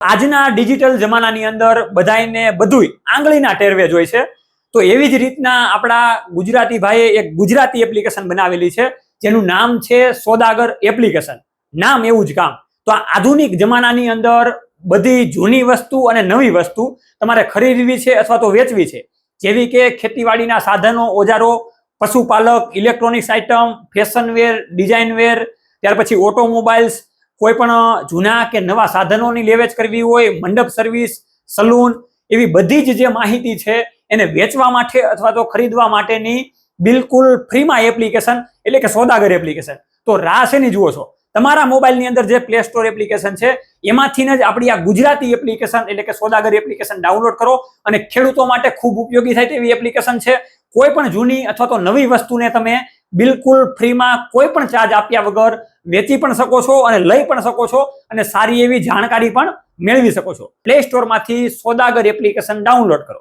આજના ડિજિટલ જમાનાની અંદર બધાયને બધુંય આંગળીના ટેરવે જોઈ છે. તો એવી જ રીતના આપણા ગુજરાતી ભાઈએ એક ગુજરાતી એપ્લિકેશન બનાવેલી છે જેનું નામ છે સોદાગર એપ્લિકેશન. નામ એવું જ કામ. તો આ આધુનિક જમાનાની અંદર બધી જૂની વસ્તુ અને નવી વસ્તુ તમારે ખરીદવી છે અથવા તો વેચવી છે, જેવી કે ખેતીવાડીના સાધનો, ઓજારો, પશુપાલક, electronics item, fashion wear, design wear, ત્યાર પછી ઓટોમોબાઈલ્સ, કોઈ પણ જૂના કે નવા સાધનોની લેવેચ કરવી હોય, મંડપ સર્વિસ, સલૂન, એવી બધી જ જે માહિતી છે એને વેચવા માટે અથવા તો ખરીદવા માટેની બિલકુલ ફ્રીમાં એપ્લિકેશન એટલે કે સોદાગર એપ્લિકેશન. તો રાહ શેની જુઓ છો? તમારા મોબાઈલની અંદર જે પ્લે સ્ટોર એપ્લિકેશન છે એમાંથી જ આપણી આ ગુજરાતી એપ્લિકેશન એટલે કે સોદાગર એપ્લિકેશન ડાઉનલોડ કરો અને ખેડૂતો માટે ખૂબ ઉપયોગી થાય તેવી એપ્લિકેશન છે. કોઈ પણ જૂની અથવા તો નવી વસ્તુને તમે બિલકુલ ફ્રીમાં કોઈ પણ ચાર્જ આપ્યા વગર વેચી પણ શકો છો અને લઈ પણ શકો છો અને સારી એવી જાણકારી પણ મેળવી શકો છો. પ્લે સ્ટોરમાંથી સોદાગર એપ્લિકેશન ડાઉનલોડ કરો.